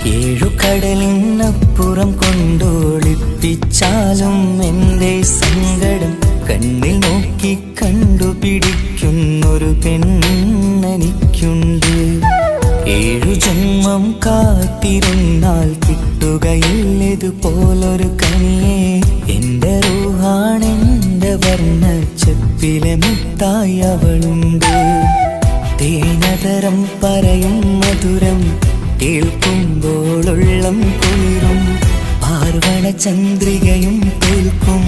ഏഴുകടലിനപ്പുറം കൊണ്ടോളിപ്പിച്ചാലും എൻ്റെ സങ്കടം കണ്ണിൽ നോക്കി കണ്ടുപിടിക്കുന്നൊരു പെണ്ണെനിക്കുണ്ട്. 7 ജന്മം കാത്തിരുന്നാൽ കിട്ടുകയില്ലതുപോലൊരു കനിയെ. എൻ്റെ റൂഹാണെൻ്റെ വർണ്ണച്ചെപ്പിലെ മുത്തായി അവളുണ്ട്. തേനതരം പറയും മധുരം കേൾക്കുമ്പോളുള്ളം കുളിരും. പാർവണ ചന്ദ്രികയും തോൽക്കും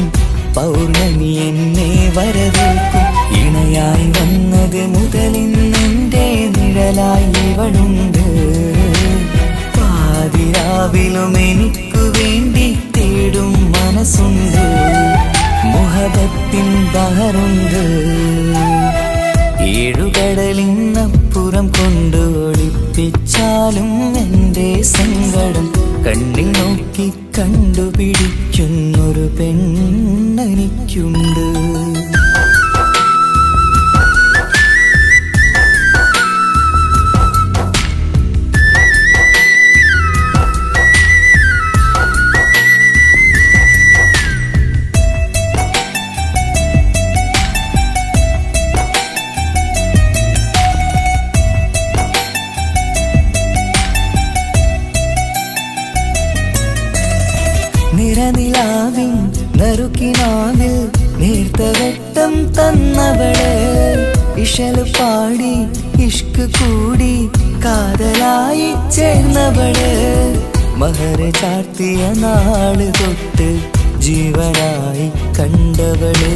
പൗർണമി എന്നെ വരവേൽക്കും. ഇണയായി വന്നത് മുതലിന്നെൻ്റെ നിഴലായി ഇവളുണ്ട്. പാതിരാവിലും എനിക്കു വേണ്ടി തേടും മനസ്സുണ്ട്. മുഹബത്തിൻ ബഹറുണ്ട്. 7 കടലിനപ്പുറം കൊണ്ട് ഒളിപ്പിച്ചാലും എൻ്റെ സങ്കടം കണ്ണിൽ നോക്കി കണ്ടുപിടിക്കുന്നൊരു പെണ്ണെനിക്കുണ്ട്. നിറനിലാവിൻ നറുക്കിനാവിൽ നേർത്ത വെട്ടം തന്നവള്. ഇശല് പാടി ഇഷ്ക് കൂടി കാതലായി ചേർന്നവള്. മഹർ ചാർത്തിയ നാള് തൊട്ട് ജീവനായി കണ്ടവള്.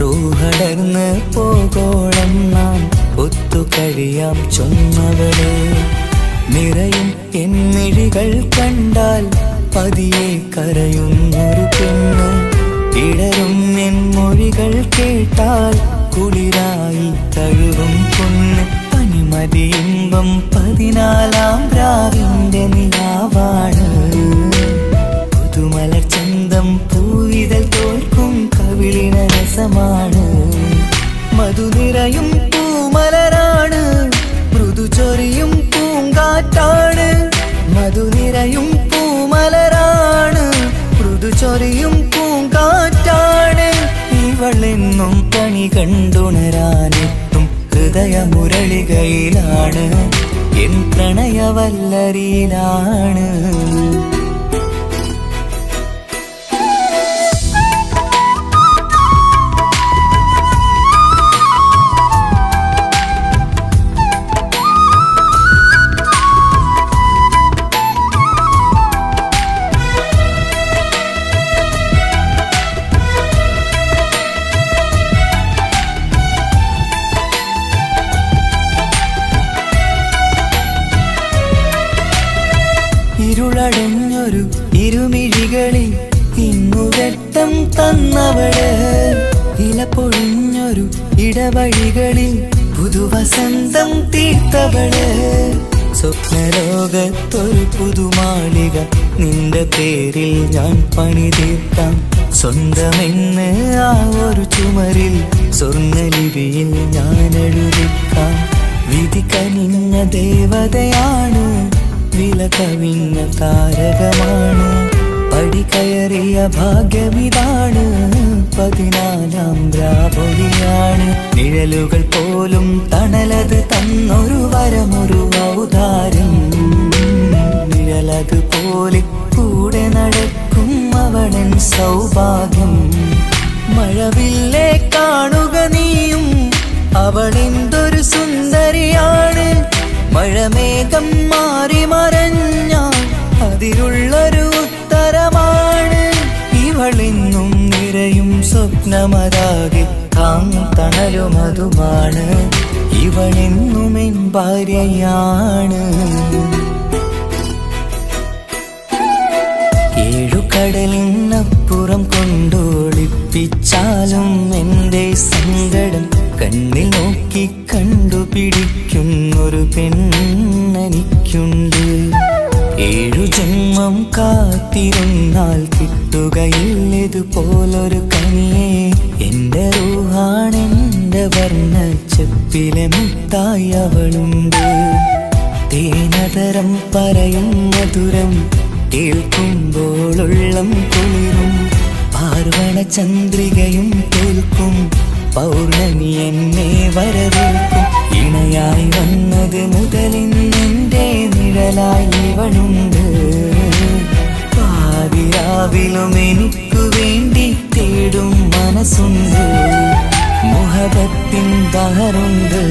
റൂഹടർന്ന് പോകോളം നാം ഒത്തു കഴിയാം ചൊന്നവള്. നിറയും എന്നിഴികൾ കണ്ടാൽ പതിയെ കരയുന്നൊരു പെണ്ണ്. ഇടറും എൻ മൊഴികൾ കേട്ടാൽ കുളിരായി തഴുകും പൊന്ന്. പനിമതിയിമ്പം 14-ാം രാവിന്റെ നിലാവാണ്. പുതുമലർ ചന്തം പൂവിതൽ തോൽക്കും കവിളിന രസമാണ്. മധുനിറയും പൂമലരാണ്. മൃദു ചൊരിയും പൂങ്കാറ്റാണ്. മധുനിറയും പൂമലരാണ്. മൃദു ചൊരിയും പൂങ്കാറ്റാണ്. ഇവളെന്നും പണി കണ്ടുണരാനെത്തും ഹൃദയമുരളികയിലാണ്. എൻ പ്രണയവല്ലരിയിലാണ്. ഇരുളടഞ്ഞൊരു ഇരുമിഴികളിൽ ഇന്നു വെട്ടം തന്നവള്. ഇല പൊഴിഞ്ഞൊരു ഇടവഴികളിൽ പുതുവസന്തം തീർത്തവള്. സ്വപ്നലോകത്തൊരു പുതുമാളിക നിന്റെ പേരിൽ ഞാൻ പണി തീർക്കാം. സ്വന്തമെന്ന് ആ ഒരു ചുമരിൽ സ്വർണ്ണലിപിയിൽ ഞാൻ എഴുതിക്കാം. വിധി കനിഞ്ഞ ദേവതയാണ്. വില കവിഞ്ഞ താരകമാണ്. പടി കയറിയ ഭാഗ്യമിതാണ്. 14-ാം രാപൊലിയാണ്. നിഴലുകൾ പോലും തണലത് തന്നൊരു വരമൊരു ഔദാര്യം. നിഴലത് പോലെ കൂടെ നടക്കും അവളൻ സൗഭാഗ്യം. മഴവില്ലേ കാണുക നീയും അവളെന്തൊരു സുന്ദരിയാണ്. മഴമേഘം മാറി മറഞ്ഞാൽ അതിലുള്ളൊരു ഉത്തരമാണ്. ഇവളെന്നും നിറയും സ്വപ്നമതാകെ തണലുമതുമാണ്. ഇവളെന്നും എൻ ഭാര്യയാണ്. 7 കടലിനപ്പുറം കൊണ്ടോളിപ്പിച്ചാലും എൻ്റെ സങ്കടം കണ്ണിൽ നോക്കി കണ്ടുപിടിക്കുന്നൊരു പെണ്ണെനിക്കുണ്ട്. 7 ജന്മം കാത്തിരുന്നാൽ കിട്ടുകയില്ലതുപോലൊരു കനിയെ. എൻ്റെ റൂഹാണെൻ്റെ വർണ്ണച്ചെപ്പിലെ മുത്തായി അവളുണ്ട്. തേനതരം പറയും മധുരം കേൾക്കുമ്പോളുള്ളം കുളിരും. പാർവണ ചന്ദ്രികയും തോൽക്കും പൗർണമി എന്നെ വരവേൽക്കും. ഇണയായി വന്നത് മുതലിന്നെൻ്റെ നിഴലായി ഇവളുണ്ട്. പാതിരാവിലും എനിക്കു വേണ്ടി തേടും മനസ്സുണ്ട്. മുഹബത്തിൻ ബഹറുണ്ട്.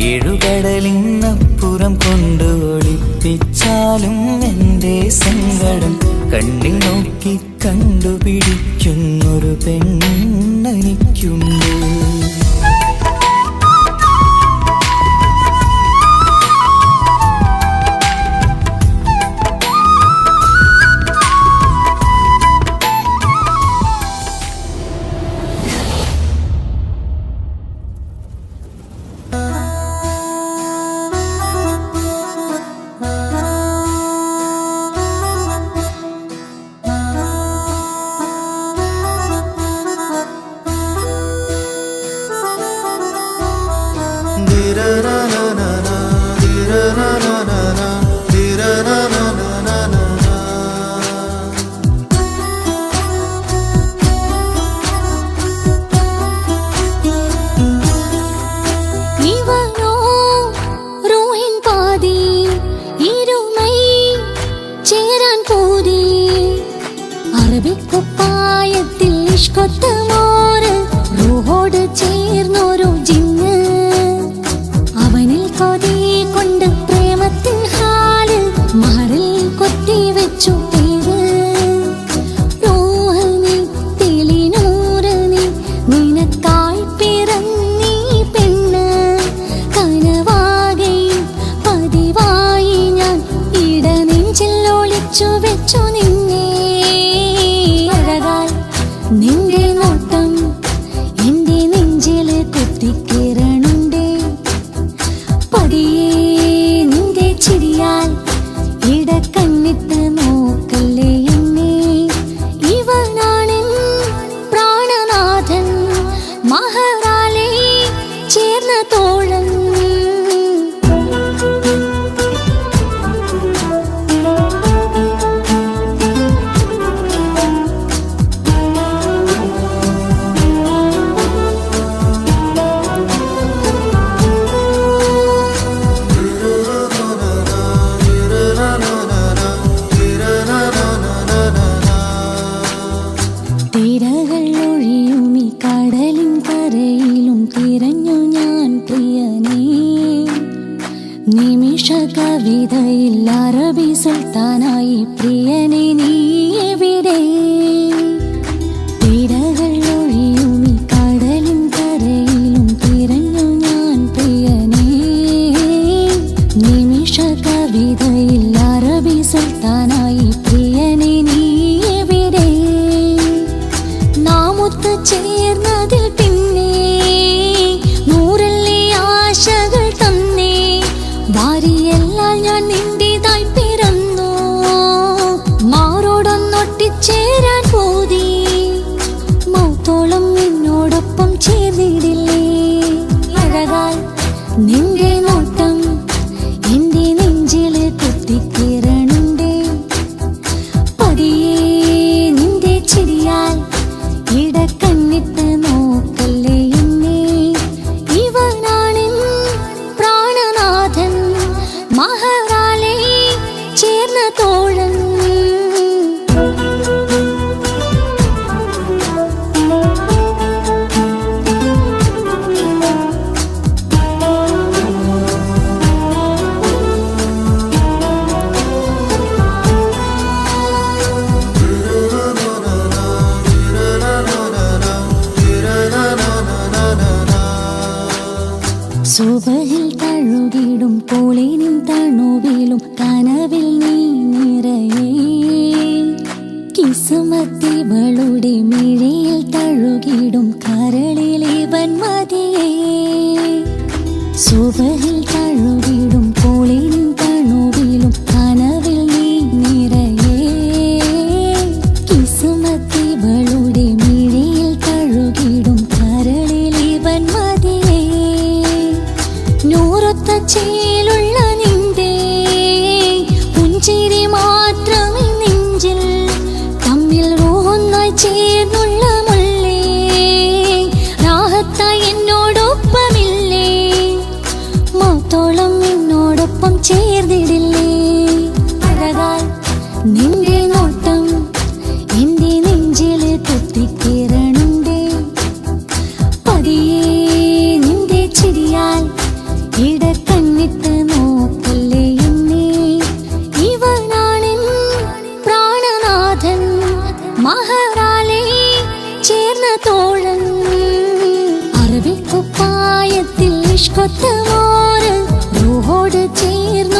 ഏഴുകടലിനപ്പുറം കൊണ്ട് ഒളിപ്പിച്ചാലും എൻ്റെ സങ്കടം കണ്ണിൽ നോക്കി കണ്ടുപിടിക്കുന്നൊരു പെണ്ണെനിക്കുണ്ട്. അറബിക്കുപ്പായത്തിൽ ഇഷ്കൊത്തമോര് റൂഹോട് ചേർന്നൊരു ജിന്ന്. അവനിൽ കൊതി കൊണ്ട് പ്രേമത്തിൻ ഹാല് മഹറിൽ കൊത്തിവെച്ചു പേര്. റൂഹനി തെളിനൂറനി നിനക്കായി പിറന്നീ പെണ്ണ്. കനവാകയും പതിവായി ഞാൻ ഇടനെഞ്ചിൽ ഒളിച്ചു വെച്ചു നിന്നെ. നിന്റെ നോട്ടം എന്റെ നെഞ്ചില് കുത്തിക്കേറണുണ്ടേ. പതിയെ നിന്റെ ചിരിയാൽ ഇടക്കണ്ണിട്ട് നോക്കല്ലേ എന്നെ. ഇവനാണെൻ പ്രാണനാഥൻ മഹറാലെ ചേർന്ന തോഴൻ. തിരകൾ ഒഴിയും ഈ കടലിൻ കരയിലും തിരഞ്ഞു ഞാൻ പ്രിയനേ. നിമിഷ കവിതയിൽ അറബി സുൽത്താനായി പ്രിയനെ നീ എവിടെ. തിരകൾ ഒഴിയും ഈ കടലിൻ കരയിലും തിരഞ്ഞു ഞാൻ പ്രിയനേ. നിമിഷ കവിതയിൽ അറബി സുൽത്താനായി പ്രിയനെ നീ എവിടെ. നാമൊത്ത് ചേർന്നതിൽ പിന്നെ നൂറല്ലേ ആശകൾ തന്നേ. ഭാര്യയെല്ലാം ഞാൻ നിന്റേതായി പിറന്നു. മാറോടൊന്നൊട്ടിച്ചേരാൻ പോതി. മൗത്തോളം എന്നോടൊപ്പം ചേർന്നിടില്ലേ. അഴകാൽ നിന്റെ നോട്ടം എന്റെ നെഞ്ചില് കുത്തിക്കേറണുണ്ടേ. പതിയെ നിന്റെ ചിരിയാൽ ഇടക്കണ്ണിട്ട് നോക്കല്ലേ എന്നെ. ഇവനാണെൻ പ്രാണനാഥൻ മഹറാലെ ചേർന്ന തോഴൻ. സുബഹിൽ തഴുകിടും കോളിനും തണുവിലും കനവിൽ നീ നിറയേ. കിസുമത്തിവളുടെ മിഴിയിൽ തഴുകിടും കരളിലിവൻ മതിയേ. സുബഹിൽ തഴുകിടും കോളിനും തണുവിലും കനവിൽ നീ നിറയേ. കിസുമത്തിവളുടെ മിഴിയിൽ തഴുകിടും കരളിലിവൻ മതിയേ. നൂറൊത്ത ചേലു മഹറാലേ ചേർന്ന തോഴൻ അറബിക്കുപ്പായത്തിൽ ഇഷ്കൊത്ത മോര് റൂഹോട് ചേർന്ന